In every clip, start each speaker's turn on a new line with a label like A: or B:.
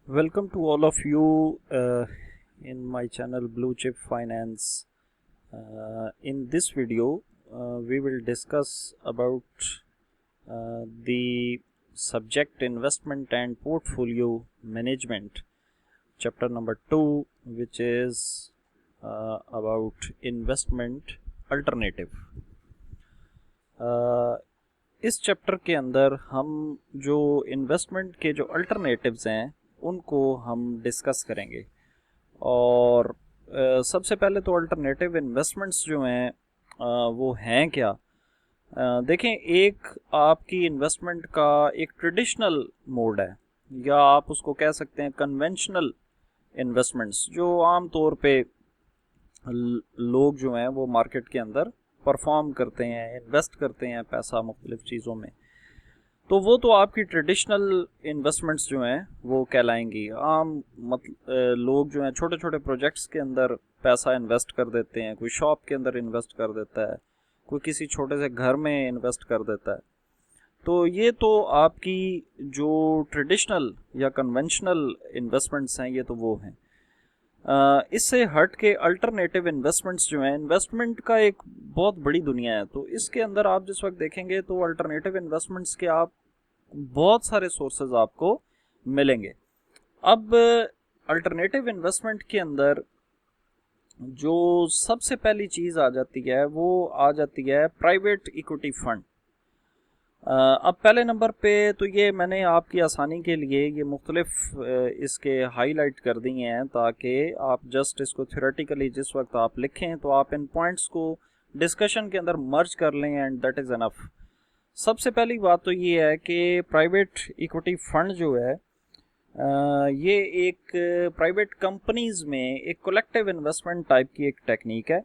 A: Welcome to all of you in my channel Blue Chip Finance. In this video, we will discuss about the subject investment and portfolio management, chapter number 2, which is about investment alternative. इस chapter के अंदर हम जो investment के जो alternatives हैं उनको हम डिस्कस करेंगे। और सबसे पहले तो अल्टरनेटिव इन्वेस्टमेंट्स जो हैं वो हैं क्या। देखें, एक आपकी इन्वेस्टमेंट का एक ट्रेडिशनल मोड है, या आप उसको कह सकते हैं कन्वेंशनल इन्वेस्टमेंट्स, जो आम तौर पे लोग जो हैं वो मार्केट के अंदर परफॉर्म करते हैं, इन्वेस्ट करते हैं पैसा मुख्तलिफ चीज़ों में। तो वो तो आपकी ट्रेडिशनल इन्वेस्टमेंट्स जो हैं वो कहलाएंगी। आम लोग जो हैं छोटे छोटे प्रोजेक्ट्स के अंदर पैसा इन्वेस्ट कर देते हैं, कोई शॉप के अंदर इन्वेस्ट कर देता है, कोई किसी छोटे से घर में इन्वेस्ट कर देता है। तो ये तो आपकी जो ट्रेडिशनल या कन्वेंशनल इन्वेस्टमेंट्स हैं ये तो वो हैं। इससे हट के अल्टरनेटिव इन्वेस्टमेंट्स जो हैं, इन्वेस्टमेंट का एक बहुत बड़ी दुनिया है। तो इसके अंदर आप जिस वक्त देखेंगे तो अल्टरनेटिव इन्वेस्टमेंट्स के आप बहुत सारे सोर्सेज आपको मिलेंगे। अब अल्टरनेटिव इन्वेस्टमेंट के अंदर जो सबसे पहली चीज़ आ जाती है वो आ जाती है प्राइवेट इक्विटी फंड। अब पहले नंबर पे तो ये मैंने आपकी आसानी के लिए ये मुख्तलिफ इसके हाईलाइट कर दिए हैं, ताकि आप जस्ट इसको थ्योरेटिकली जिस वक्त आप लिखें तो आप इन पॉइंट्स को डिस्कशन के अंदर मर्ज कर लें, एंड दैट इज़ एनफ। सबसे पहली बात तो ये है कि प्राइवेट इक्विटी फंड जो है ये एक प्राइवेट कंपनीज़ में एक कलेक्टिव इन्वेस्टमेंट टाइप की एक टेक्निक है,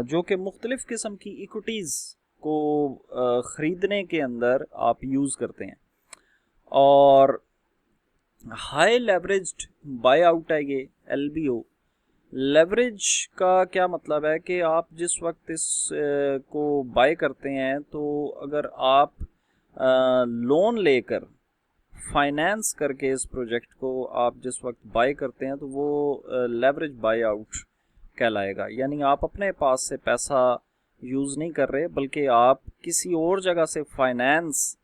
A: जो कि मुख्तलिफ किस्म की इक्विटीज़ को ख़रीदने के अंदर आप यूज़ करते हैं। और हाई लेवरेज्ड बाय आउट है ये LBO। लेवरेज का क्या मतलब है कि आप जिस वक्त इस को बाय करते हैं, तो अगर आप लोन लेकर फाइनेंस करके इस प्रोजेक्ट को आप जिस वक्त बाय करते हैं तो वो लेवरेज बाय आउट कहलाएगा। यानी आप अपने पास से पैसा यूज़ नहीं कर रहे, बल्कि आप किसी और जगह से फाइनेंस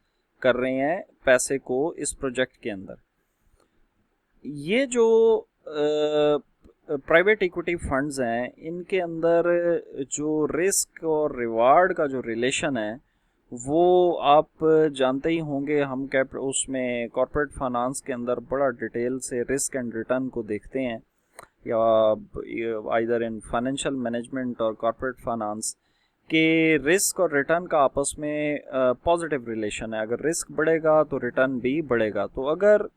A: कर रहे हैं पैसे को इस प्रोजेक्ट के अंदर। ये जो प्राइवेट इक्विटी फंड्स हैं, इनके अंदर जो रिस्क और रिवार्ड का जो रिलेशन है वो आप जानते ही होंगे। हम उसमें कॉर्पोरेट फाइनेंस के अंदर बड़ा डिटेल से रिस्क एंड रिटर्न को देखते हैं, या आइदर इन फाइनेंशियल मैनेजमेंट और कॉर्पोरेट फाइनेंस कि रिस्क और रिटर्न का आपस में पॉजिटिव रिलेशन है। अगर रिस्क बढ़ेगा तो रिटर्न भी बढ़ेगा। तो अगर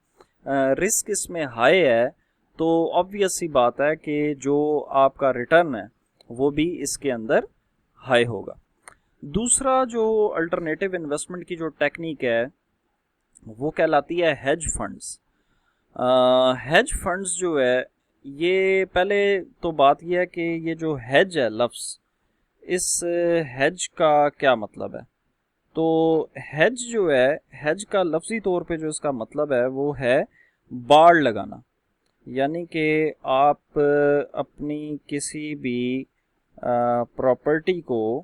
A: रिस्क इसमें हाई है तो ऑब्वियस सी बात है कि जो आपका रिटर्न है वो भी इसके अंदर हाई होगा। दूसरा जो अल्टरनेटिव इन्वेस्टमेंट की जो टेक्निक है वो कहलाती है हेज फंड्स। हेज फंड्स जो है, ये पहले तो बात यह है कि ये जो हेज है लफ्ज़, इस हेज का क्या मतलब है। तो हेज जो है, हेज का लफ्ज़ी तौर पे जो इसका मतलब है वो है बाड़ लगाना। यानी कि आप अपनी किसी भी प्रॉपर्टी को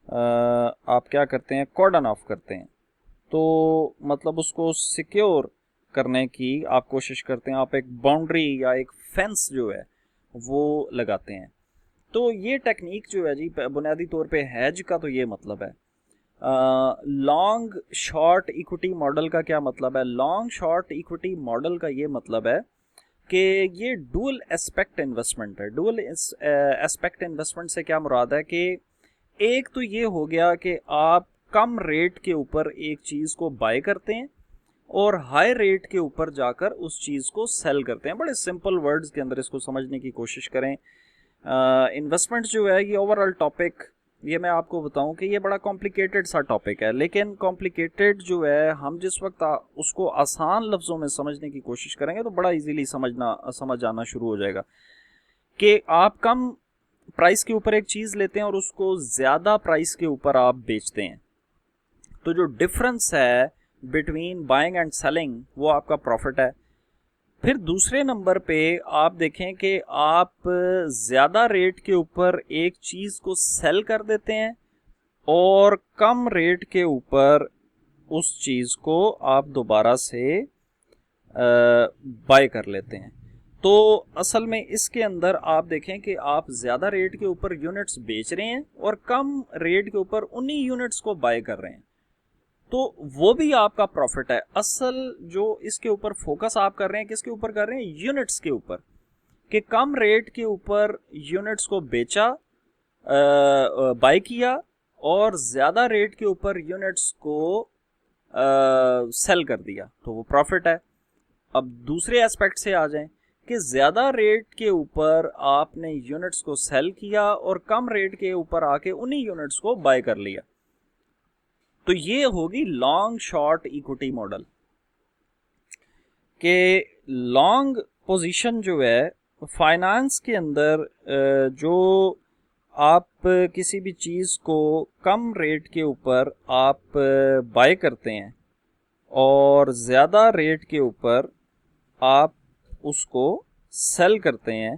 A: आप क्या करते हैं, कॉर्डन ऑफ करते हैं। तो मतलब उसको सिक्योर करने की आप कोशिश करते हैं, आप एक बाउंड्री या एक फेंस जो है वो लगाते हैं। तो ये टेक्निक जो है जी, बुनियादी तौर पे हेज का तो ये मतलब है। लॉन्ग शॉर्ट इक्विटी मॉडल का क्या मतलब है? लॉन्ग शॉर्ट इक्विटी मॉडल का ये मतलब है कि ये डुअल एस्पेक्ट इन्वेस्टमेंट है। डुअल एस्पेक्ट इन्वेस्टमेंट से क्या मुराद है कि एक तो ये हो गया कि आप कम रेट के ऊपर एक चीज़ को बाय करते हैं और हाई रेट के ऊपर जाकर उस चीज़ को सेल करते हैं। बड़े सिंपल वर्ड्स के अंदर इसको समझने की कोशिश करें। इन्वेस्टमेंट जो है ये ओवरऑल टॉपिक, ये मैं आपको बताऊं कि ये बड़ा कॉम्प्लिकेटेड सा टॉपिक है, लेकिन कॉम्प्लिकेटेड जो है हम जिस वक्त उसको आसान लफ्ज़ों में समझने की कोशिश करेंगे तो बड़ा इजीली समझ आना शुरू हो जाएगा कि आप कम प्राइस के ऊपर एक चीज़ लेते हैं और उसको ज़्यादा प्राइस के ऊपर आप बेचते हैं। तो जो डिफरेंस है बिटवीन बाइंग एंड सेलिंग वो आपका प्रॉफिट है। फिर दूसरे नंबर पे आप देखें कि आप ज़्यादा रेट के ऊपर एक चीज़ को सेल कर देते हैं और कम रेट के ऊपर उस चीज़ को आप दोबारा से बाय कर लेते हैं। तो असल में इसके अंदर आप देखें कि आप ज़्यादा रेट के ऊपर यूनिट्स बेच रहे हैं और कम रेट के ऊपर उन्हीं यूनिट्स को बाय कर रहे हैं, तो वो भी आपका प्रॉफिट है। असल जो इसके ऊपर फोकस आप कर रहे हैं, किसके ऊपर कर रहे हैं? यूनिट्स के ऊपर, कि कम रेट के ऊपर यूनिट्स को बेचा, बाय किया, और ज़्यादा रेट के ऊपर यूनिट्स को सेल कर दिया, तो वो प्रॉफिट है। अब दूसरे एस्पेक्ट से आ जाएं कि ज़्यादा रेट के ऊपर आपने यूनिट्स को सेल किया और कम रेट के ऊपर आके उन्हीं यूनिट्स को बाय कर लिया, तो ये होगी लॉन्ग शॉर्ट इक्विटी मॉडल। के लॉन्ग पोजीशन जो है फाइनेंस के अंदर, जो आप किसी भी चीज़ को कम रेट के ऊपर आप बाय करते हैं और ज़्यादा रेट के ऊपर आप उसको सेल करते हैं,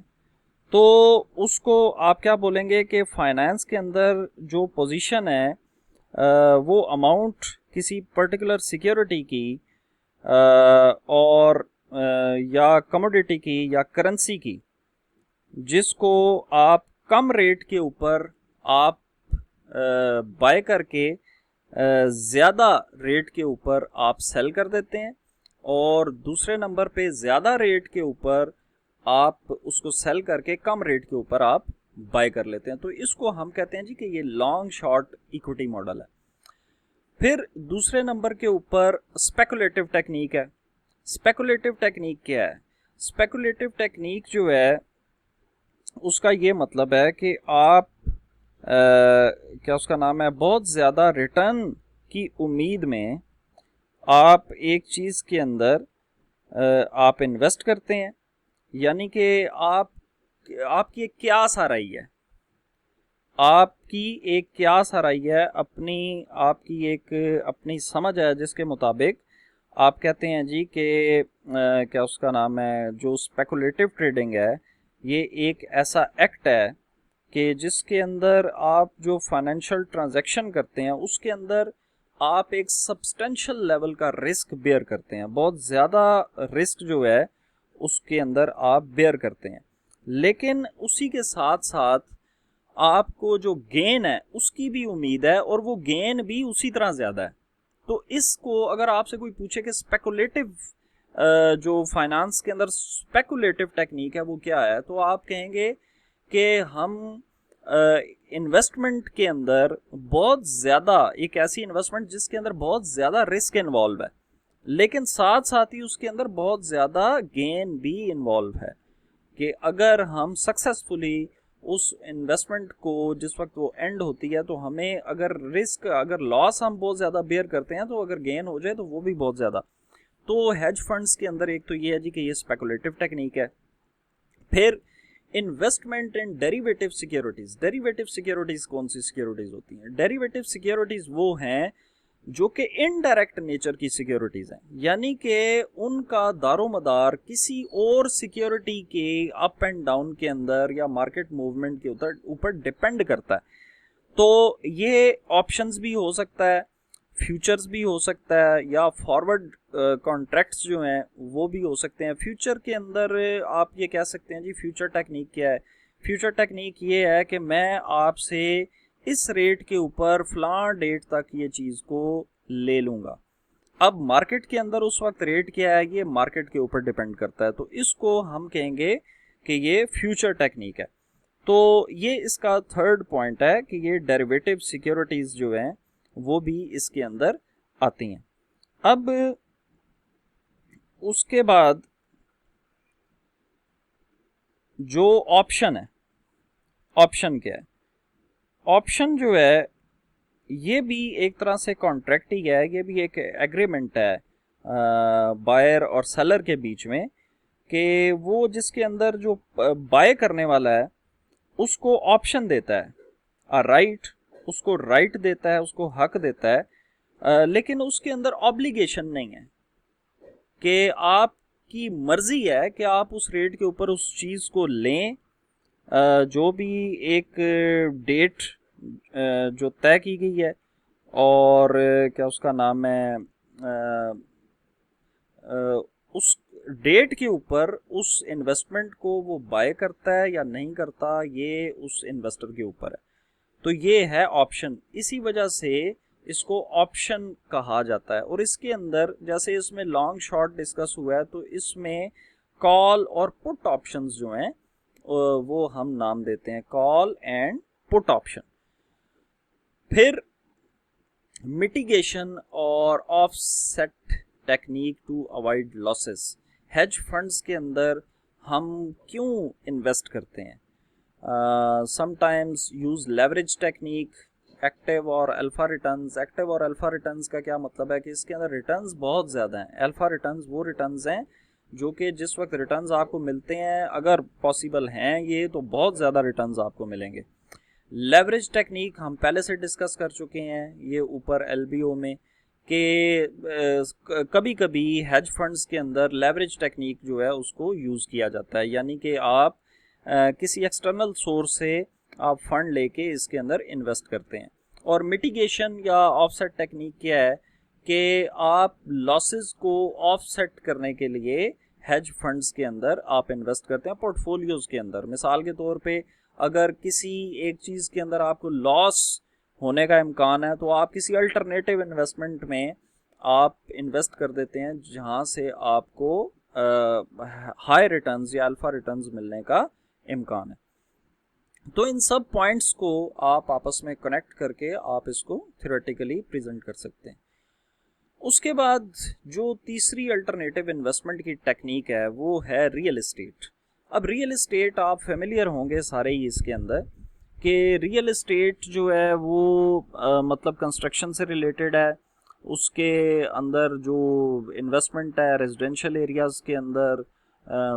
A: तो उसको आप क्या बोलेंगे कि फाइनेंस के अंदर जो पोजीशन है वो अमाउंट किसी पर्टिकुलर सिक्योरिटी की और या कमोडिटी की या करेंसी की, जिसको आप कम रेट के ऊपर आप बाय करके ज़्यादा रेट के ऊपर आप सेल कर देते हैं, और दूसरे नंबर पे ज़्यादा रेट के ऊपर आप उसको सेल करके कम रेट के ऊपर आप बाय कर लेते हैं। तो इसको हम कहते हैं जी कि ये लॉन्ग शॉर्ट इक्विटी मॉडल है। फिर दूसरे नंबर के ऊपर स्पेकुलेटिव टेक्निक है। स्पेकुलेटिव टेक्निक क्या है? स्पेकुलेटिव टेक्निक जो है उसका ये मतलब है कि आप क्या उसका नाम है, बहुत ज़्यादा रिटर्न की उम्मीद में आप एक चीज़ के अंदर आप इन्वेस्ट करते हैं, यानी कि आपकी एक क्यास आ रही है, आपकी एक क्यास आ रही है, आपकी एक अपनी समझ है जिसके मुताबिक आप कहते हैं जी कि क्या उसका नाम है, जो स्पेकुलेटिव ट्रेडिंग है ये एक ऐसा एक्ट है कि जिसके अंदर आप जो फाइनेंशियल ट्रांजैक्शन करते हैं उसके अंदर आप एक सब्सटेंशियल लेवल का रिस्क बेयर करते हैं, बहुत ज़्यादा रिस्क जो है उसके अंदर आप बेयर करते हैं, लेकिन उसी के साथ साथ आपको जो गेन है उसकी भी उम्मीद है, और वो गेन भी उसी तरह ज़्यादा है। तो इसको अगर आपसे कोई पूछे कि स्पेकुलेटिव जो फाइनेंस के अंदर स्पेकुलेटिव टेक्निक है वो क्या है, तो आप कहेंगे कि हम इन्वेस्टमेंट के अंदर बहुत ज़्यादा, एक ऐसी इन्वेस्टमेंट जिसके अंदर बहुत ज़्यादा रिस्क इन्वॉल्व है, लेकिन साथ साथ ही उसके अंदर बहुत ज़्यादा गेन भी इन्वॉल्व है, कि अगर हम सक्सेसफुली उस इन्वेस्टमेंट को जिस वक्त वो एंड होती है, तो हमें अगर रिस्क, अगर लॉस हम बहुत ज़्यादा बेयर करते हैं, तो अगर गेन हो जाए तो वो भी बहुत ज़्यादा। तो हेज फंड्स के अंदर एक तो ये है जी कि ये स्पेकुलेटिव टेक्निक है। फिर इन्वेस्टमेंट इन डेरिवेटिव सिक्योरिटीज। डेरिवेटिव सिक्योरिटीज कौन सी सिक्योरिटीज होती हैं? डेरिवेटिव सिक्योरिटीज वो हैं जो कि इनडायरेक्ट नेचर की सिक्योरिटीज हैं, यानी कि उनका दारोमदार किसी और सिक्योरिटी के अप एंड डाउन के अंदर या मार्केट मूवमेंट के ऊपर डिपेंड करता है। तो ये ऑप्शंस भी हो सकता है, फ्यूचर्स भी हो सकता है, या फॉरवर्ड कॉन्ट्रैक्ट्स जो हैं वो भी हो सकते हैं। फ्यूचर के अंदर आप ये कह सकते हैं जी, फ्यूचर टेक्निक क्या है? फ्यूचर टेक्निक ये है कि मैं आपसे इस रेट के ऊपर फलां डेट तक ये चीज़ को ले लूँगा। अब मार्केट के अंदर उस वक्त रेट क्या है, ये मार्केट के ऊपर डिपेंड करता है, तो इसको हम कहेंगे कि ये फ्यूचर टेक्निक है। तो ये इसका थर्ड पॉइंट है कि ये डेरिवेटिव सिक्योरिटीज़ जो हैं वो भी इसके अंदर आती हैं। अब उसके बाद जो ऑप्शन है, ऑप्शन क्या है? ऑप्शन जो है ये भी एक तरह से कॉन्ट्रैक्ट ही है, ये भी एक एग्रीमेंट है बायर और सेलर के बीच में, कि वो जिसके अंदर जो बाय करने वाला है उसको ऑप्शन देता है, राइट, उसको राइट देता है, उसको हक देता है, लेकिन उसके अंदर ऑब्लिगेशन नहीं है कि आप आपकी मर्जी है कि आप उस रेट के ऊपर उस चीज़ को लें, जो भी एक डेट जो तय की गई है, और क्या उसका नाम है, उस डेट के ऊपर उस इन्वेस्टमेंट को वो बाय करता है या नहीं करता, ये उस इन्वेस्टर के ऊपर है। तो ये है ऑप्शन, इसी वजह से इसको ऑप्शन कहा जाता है। और इसके अंदर जैसे इसमें लॉन्ग शॉर्ट डिस्कस हुआ है, तो इसमें कॉल और पुट ऑप्शंस जो हैं वो हम नाम देते हैं कॉल एंड पुट ऑप्शन। फिर मिटिगेशन और offset technique to avoid losses. Hedge funds के अंदर हम क्यों इन्वेस्ट करते हैं? Sometimes use leverage technique, active और अल्फा रिटर्न्स। एक्टिव और अल्फा रिटर्न्स का क्या मतलब है कि इसके अंदर रिटर्न्स बहुत ज़्यादा हैं। अल्फा रिटर्न्स वो रिटर्न्स हैं जो कि जिस वक्त रिटर्न्स आपको मिलते हैं, अगर पॉसिबल हैं ये, तो बहुत ज़्यादा रिटर्न्स आपको मिलेंगे। लेवरेज टेक्निक हम पहले से डिस्कस कर चुके हैं ये ऊपर एलबीओ में, कि कभी कभी हेज फंड्स के अंदर लेवरेज टेक्निक जो है उसको यूज़ किया जाता है, यानी कि आप किसी एक्सटर्नल सोर्स से आप फंड लेके इसके अंदर इन्वेस्ट करते हैं। और मिटिगेशन या ऑफसेट टेक्निक क्या है कि आप लॉसेस को ऑफसेट करने के लिए हेज फंड्स के अंदर आप इन्वेस्ट करते हैं पोर्टफोलियोज के अंदर। मिसाल के तौर पे अगर किसी एक चीज़ के अंदर आपको लॉस होने का इम्कान है, तो आप किसी अल्टरनेटिव इन्वेस्टमेंट में आप इन्वेस्ट कर देते हैं जहां से आपको हाई रिटर्न्स या अल्फा रिटर्न्स मिलने का इम्कान है। तो इन सब पॉइंट्स को आप आपस में कनेक्ट करके आप इसको थ्योरेटिकली प्रेजेंट कर सकते हैं। उसके बाद जो तीसरी अल्टरनेटिव इन्वेस्टमेंट की टेक्निक है वो है रियल एस्टेट। अब रियल एस्टेट आप फेमिलियर होंगे सारे ही इसके अंदर, कि रियल एस्टेट जो है वो मतलब कंस्ट्रक्शन से रिलेटेड है। उसके अंदर जो इन्वेस्टमेंट है रेजिडेंशियल एरियाज़ के अंदर,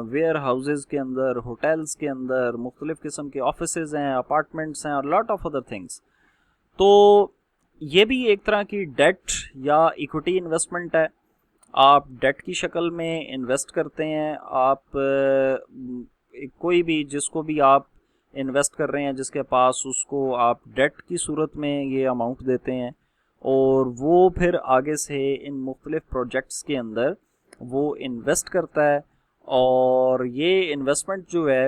A: वेयर हाउसेज के अंदर, होटल्स के अंदर, मुख्तलिफ़ किस्म के ऑफिसेज हैं, अपार्टमेंट्स हैं और लॉट ऑफ अदर थिंग्स। तो ये भी एक तरह की डेट या इक्विटी इन्वेस्टमेंट है। आप डेट की शक्ल में इन्वेस्ट करते हैं। आप कोई भी जिसको भी आप इन्वेस्ट कर रहे हैं जिसके पास, उसको आप डेट की सूरत में ये अमाउंट देते हैं और वो फिर आगे से इन मुख्तलिफ प्रोजेक्ट्स के अंदर वो इन्वेस्ट करता है। और ये इन्वेस्टमेंट जो है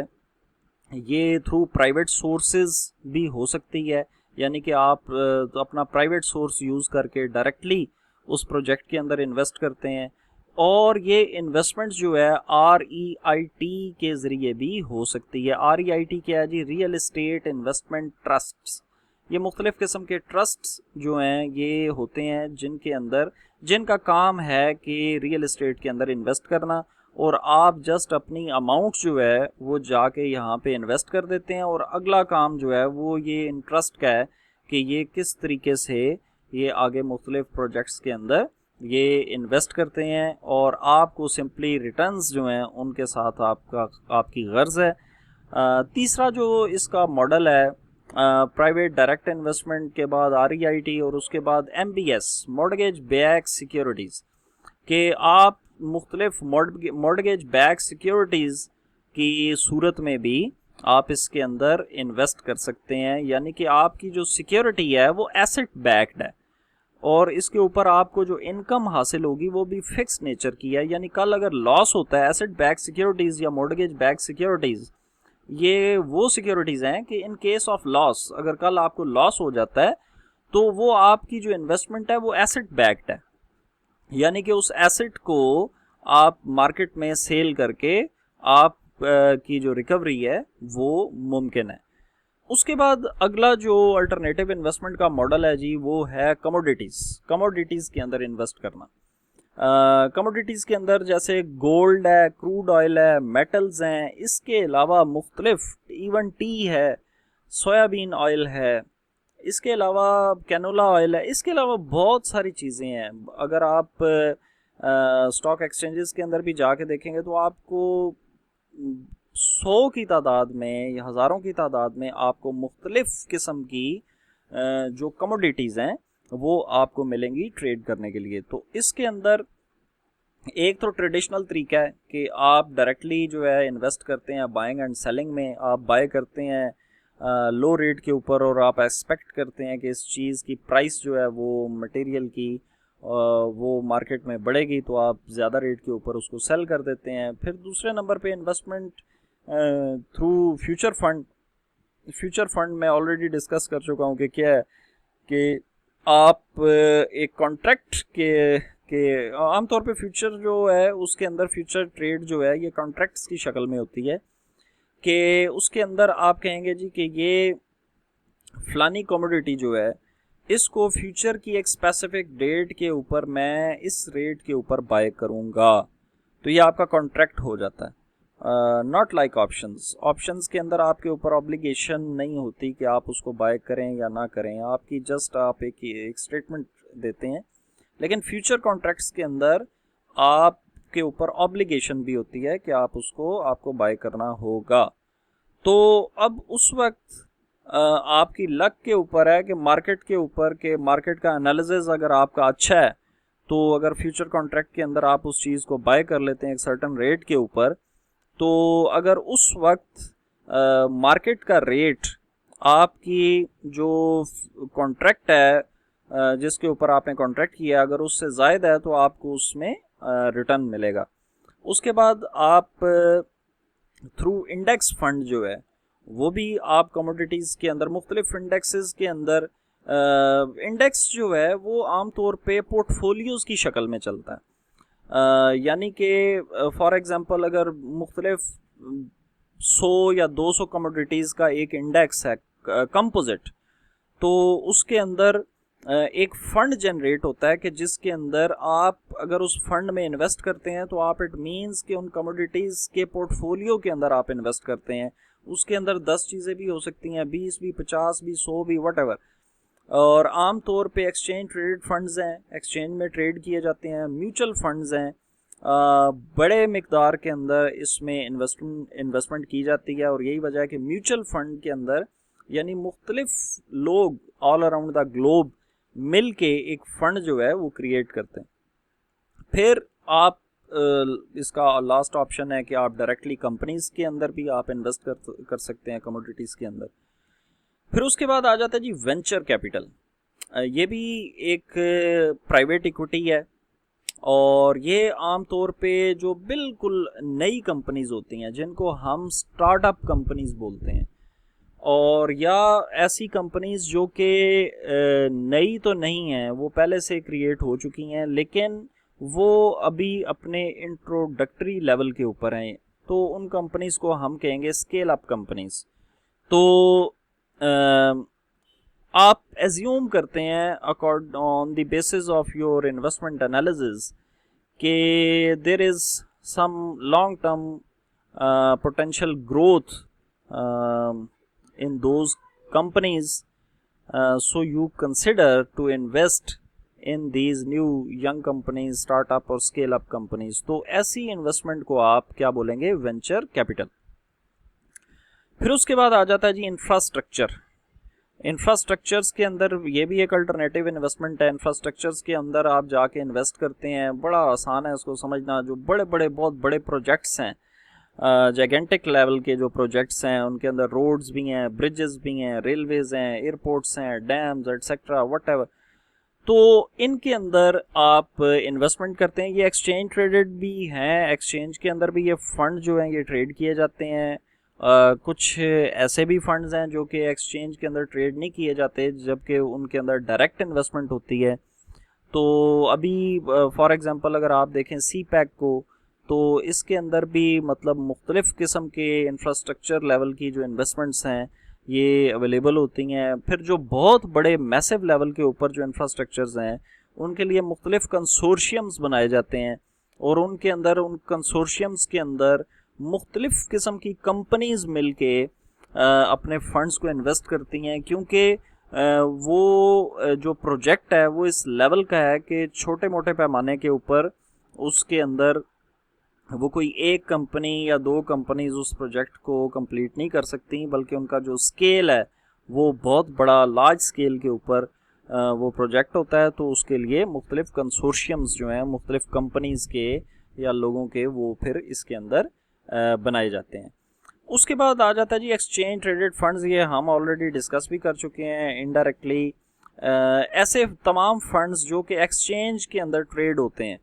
A: ये थ्रू प्राइवेट सोर्सेज भी हो सकती है, यानी कि आप अपना प्राइवेट सोर्स यूज़ करके डायरेक्टली उस प्रोजेक्ट के अंदर इन्वेस्ट करते हैं। और ये इन्वेस्टमेंट जो है REIT के ज़रिए भी हो सकती है। REIT क्या है जी? Real estate investment trusts. ये मुख्तलिफ़ किस्म के ट्रस्ट्स जो हैं ये होते हैं जिनके अंदर जिनका काम है कि रियल एस्टेट के अंदर इन्वेस्ट करना, और आप जस्ट अपनी अमाउंट जो है वो जाके यहाँ पे इन्वेस्ट कर देते हैं। और अगला काम जो है वो ये इंटरेस्ट का है कि ये किस तरीके से ये आगे मुख्तलिफ प्रोजेक्ट्स के अंदर ये इन्वेस्ट करते हैं, और आपको सिंपली रिटर्न्स जो हैं उनके साथ आपकी गर्ज है। तीसरा जो इसका मॉडल है, प्राइवेट डायरेक्ट इन्वेस्टमेंट के बाद REIT और उसके बाद MBS, मॉर्गेज बैक सिक्योरिटीज़, कि आप मुख्तलिफ मॉर्गेज बैक सिक्योरिटीज़ की सूरत में भी आप इसके अंदर इन्वेस्ट कर सकते हैं। यानी कि आपकी जो सिक्योरिटी है वो एसेट बैक्ड है और इसके ऊपर आपको जो इनकम हासिल होगी वो भी फिक्स नेचर की है। यानी कल अगर लॉस होता है, एसेट बैक सिक्योरिटीज़ या मॉर्गेज बैक सिक्योरिटीज़ ये वो सिक्योरिटीज़ हैं कि इन केस ऑफ लॉस, अगर कल आपको लॉस हो जाता है तो वो आपकी जो इन्वेस्टमेंट है वो एसेट बैक्ड है, यानी कि उस एसेट को आप मार्केट में सेल करके आप की जो रिकवरी है वो मुमकिन है। उसके बाद अगला जो अल्टरनेटिव इन्वेस्टमेंट का मॉडल है जी वो है कमोडिटीज़ के अंदर इन्वेस्ट करना। कमोडिटीज़ के अंदर जैसे गोल्ड है, क्रूड ऑयल है, मेटल्स हैं, इसके अलावा मुख्तलिफ इवन टी है, सोयाबीन ऑयल है, इसके अलावा कैनोला ऑयल है, इसके अलावा बहुत सारी चीज़ें हैं। अगर आप स्टॉक एक्सचेंजेस के अंदर भी जाके देखेंगे तो आपको 100 की तादाद में या हज़ारों की तादाद में आपको मुख्तलिफ किस्म की जो कमोडिटीज़ हैं वो आपको मिलेंगी ट्रेड करने के लिए। तो इसके अंदर एक तो ट्रेडिशनल तरीका है कि आप डायरेक्टली जो है इन्वेस्ट करते हैं बाइंग एंड सेलिंग में। आप बाय करते हैं लो रेट के ऊपर और आप एक्सपेक्ट करते हैं कि इस चीज़ की प्राइस जो है वो मटेरियल की वो मार्केट में बढ़ेगी, तो आप ज़्यादा रेट के ऊपर उसको सेल कर देते हैं। फिर दूसरे नंबर पे investment through future fund. Future fund मैं ऑलरेडी डिस्कस कर चुका हूँ कि क्या है कि आप एक कॉन्ट्रैक्ट के आमतौर पे फ्यूचर जो है उसके अंदर फ्यूचर ट्रेड जो है ये कॉन्ट्रैक्ट्स की शक्ल में होती है कि उसके अंदर आप कहेंगे जी कि ये फलानी कमोडिटी जो है इसको फ्यूचर की एक स्पेसिफिक डेट के ऊपर मैं इस रेट के ऊपर बाय करूंगा, तो ये आपका कॉन्ट्रैक्ट हो जाता है। Not like options. ऑप्शंस के अंदर आपके ऊपर ऑब्लिगेशन नहीं होती कि आप उसको बाय करें या ना करें, आपकी जस्ट आप एक स्टेटमेंट देते हैं। लेकिन फ्यूचर कॉन्ट्रैक्ट्स के अंदर आपके ऊपर ऑब्लिगेशन भी होती है कि आप उसको आपको बाय करना होगा। तो अब उस वक्त आपकी लक के ऊपर है कि मार्केट के ऊपर के मार्केट का एनालिसिस अगर आपका अच्छा है तो अगर फ्यूचर कॉन्ट्रैक्ट के अंदर आप उस चीज़ को बाय कर लेते हैं एक सर्टन रेट के ऊपर, तो अगर उस वक्त मार्केट का रेट आपकी जो कॉन्ट्रैक्ट है जिसके ऊपर आपने कॉन्ट्रैक्ट किया अगर उससे ज़ायद है तो आपको उसमें रिटर्न मिलेगा। उसके बाद आप थ्रू इंडेक्स फंड जो है वो भी आप कमोडिटीज़ के अंदर मुख्तलिफ इंडेक्सेस के अंदर इंडेक्स जो है वो आमतौर पे पोर्टफोलियोज़ की शक्ल में चलता है। यानी कि फॉर एग्ज़ाम्पल अगर मुख्तलिफ 100 या 200 कमोडिटीज़ का एक इंडेक्स है कंपोजिट, तो उसके अंदर एक फंड जनरेट होता है कि जिसके अंदर आप अगर उस फंड में इन्वेस्ट करते हैं तो आप इट मीन्स कि उन कमोडिटीज़ के पोर्टफोलियो के अंदर आप इन्वेस्ट करते हैं। उसके अंदर 10 चीज़ें भी हो सकती हैं, 20 भी, 50 भी, 100 भी, वट। और आम तौर पे एक्सचेंज ट्रेडेड फंड्स हैं, एक्सचेंज में ट्रेड किए जाते हैं। म्यूचुअल फंड्स हैं, बड़े मिकदार के अंदर इसमें इन्वेस्टमेंट की जाती है। और यही वजह है कि म्यूचुअल फंड के अंदर यानी मुख्तलिफ लोग ऑल अराउंड द ग्लोब मिल के एक फ़ंड जो है वो क्रिएट करते हैं। फिर आप इसका लास्ट ऑप्शन है कि आप डायरेक्टली कंपनीज़ के अंदर भी आप इन्वेस्ट कर सकते हैं कमोडिटीज़ के अंदर। फिर उसके बाद आ जाता है जी वेंचर कैपिटल। ये भी एक प्राइवेट इक्विटी है और ये आम तौर पे जो बिल्कुल नई कंपनीज़ होती हैं जिनको हम स्टार्टअप कंपनीज़ बोलते हैं, और या ऐसी कंपनीज़ जो कि नई तो नहीं हैं, वो पहले से क्रिएट हो चुकी हैं लेकिन वो अभी अपने इंट्रोडक्टरी लेवल के ऊपर हैं, तो उन कंपनीज़ को हम कहेंगे स्केल अप कंपनीज़। तो आप एज्यूम करते हैं accord on the basis of your investment analysis कि there is some long term potential growth in those companies, so you consider to invest in these new young companies, startup और scale up companies। तो ऐसी investment को आप क्या बोलेंगे? Venture capital. फिर उसके बाद आ जाता है जी इंफ्रास्ट्रक्चर। इंफ्रास्ट्रक्चर्स के अंदर ये भी एक अल्टरनेटिव इन्वेस्टमेंट है। इंफ्रास्ट्रक्चर्स के अंदर आप जाके इन्वेस्ट करते हैं, बड़ा आसान है इसको समझना। जो बड़े बड़े बहुत बड़े प्रोजेक्ट्स हैं, जैगेंटिक लेवल के जो प्रोजेक्ट्स हैं, उनके अंदर रोड्स भी हैं, ब्रिजेस भी हैं, रेलवेज हैं, एयरपोर्ट्स हैं, डैम्स एटसेट्रा व्हाटएवर, तो इनके अंदर आप इन्वेस्टमेंट करते हैं। ये एक्सचेंज ट्रेडेड भी हैं, एक्सचेंज के अंदर भी ये फंड जो हैं ये ट्रेड किए जाते हैं। कुछ ऐसे भी फंड्स हैं जो कि एक्सचेंज के अंदर ट्रेड नहीं किए जाते, जबकि उनके अंदर डायरेक्ट इन्वेस्टमेंट होती है। तो अभी फॉर एग्जांपल अगर आप देखें सी पैक को, तो इसके अंदर भी मतलब मुख्तलिफ़ किस्म के इंफ्रास्ट्रक्चर लेवल की जो इन्वेस्टमेंट्स हैं ये अवेलेबल होती हैं। फिर जो बहुत बड़े मैसिव लेवल के ऊपर जो इंफ्रास्ट्रक्चर्स हैं उनके लिए मुख्तलिफ़ कंसोर्शियम्स बनाए जाते हैं और उनके अंदर उन कंसोर्शियम्स के अंदर मुख्तलिफ़ किस्म की कंपनीज़ मिल के अपने फंड्स को इन्वेस्ट करती हैं, क्योंकि वो जो प्रोजेक्ट है वो इस लेवल का है कि छोटे मोटे पैमाने के ऊपर उसके अंदर वो कोई एक कंपनी या दो कंपनीज उस प्रोजेक्ट को कंप्लीट नहीं कर सकती, बल्कि उनका जो स्केल है वो बहुत बड़ा लार्ज स्केल के ऊपर वो प्रोजेक्ट होता है। तो उसके लिए मुख्तलिफ कंसोर्शियम्स जो हैं मुख्तलिफ कंपनीज़ के या लोगों के, वो फिर इसके अंदर बनाए जाते हैं। उसके बाद आ जाता है जी एक्सचेंज ट्रेडेड फंड्स। ये हम ऑलरेडी डिस्कस भी कर चुके हैं इनडायरेक्टली। ऐसे तमाम फंड्स जो कि एक्सचेंज के अंदर ट्रेड होते हैं,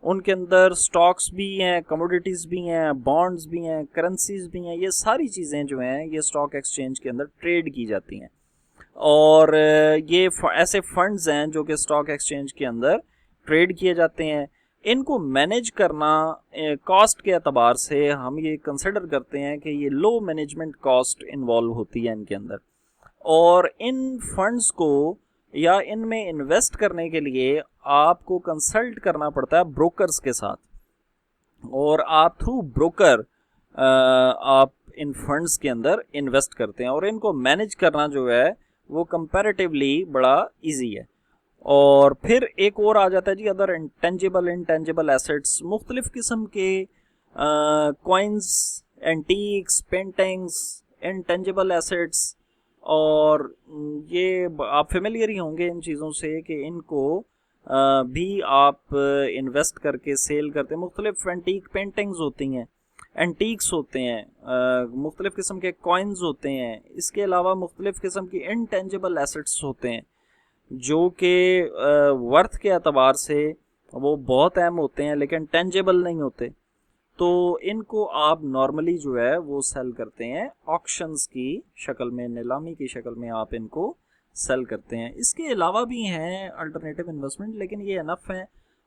A: उनके अंदर स्टॉक्स भी हैं, कमोडिटीज़ भी हैं, बॉन्ड्स भी हैं, करेंसीज भी हैं, ये सारी चीज़ें जो हैं ये स्टॉक एक्सचेंज के अंदर ट्रेड की जाती हैं। और ये ऐसे फंड्स हैं जो कि स्टॉक एक्सचेंज के अंदर ट्रेड किए जाते हैं। इनको मैनेज करना कॉस्ट के अतबार से हम ये कंसिडर करते हैं कि ये लो मैनेजमेंट कॉस्ट इन्वॉल्व होती है इनके अंदर। और इन फंड्स को या इनमें इन्वेस्ट करने के लिए आपको कंसल्ट करना पड़ता है ब्रोकर्स के साथ, और आप थ्रू ब्रोकर आप इन फंड्स के अंदर इन्वेस्ट करते हैं। और इनको मैनेज करना जो है वो कंपैरेटिवली बड़ा इजी है। और फिर एक और आ जाता है जी अदर इंटेंजिबल एसेट्स, मुख्तलिफ किस्म के coins, antiques, paintings, intangible assets. और ये आप फेमिलियर ही होंगे इन चीज़ों से कि इनको भी आप इन्वेस्ट करके सेल करते हैं। मुख्तलिफ एंटीक पेंटिंग्स होती हैं, एंटीक्स होते हैं, मुख्तलिफ किस्म के कॉइन्स होते हैं। इसके अलावा मुख्तलिफ किस्म की इंटेंजिबल एसेट्स होते हैं जो कि वर्थ के अतबार से वो बहुत अहम होते हैं लेकिन टेंजेबल नहीं होते। तो इनको आप नॉर्मली जो है वो सेल करते हैं ऑक्शंस की शक्ल में, नीलामी की शक्ल में आप इनको सेल करते हैं। इसके अलावा भी हैं अल्टरनेटिव इन्वेस्टमेंट, लेकिन ये इनफ है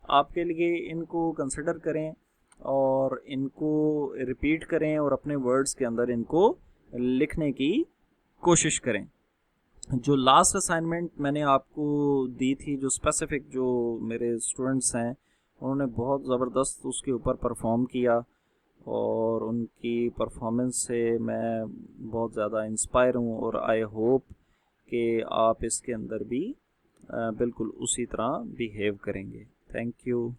A: आपके लिए। इनको कंसिडर करें और इनको रिपीट करें और अपने वर्ड्स के अंदर इनको लिखने की कोशिश करें। जो लास्ट असाइनमेंट मैंने आपको दी थी, जो स्पेसिफिक जो मेरे स्टूडेंट्स हैं उन्होंने बहुत ज़बरदस्त उसके ऊपर परफॉर्म किया, और उनकी परफॉर्मेंस से मैं बहुत ज़्यादा इंस्पायर हूँ। और आई होप कि आप इसके अंदर भी बिल्कुल उसी तरह बिहेव करेंगे। Thank you.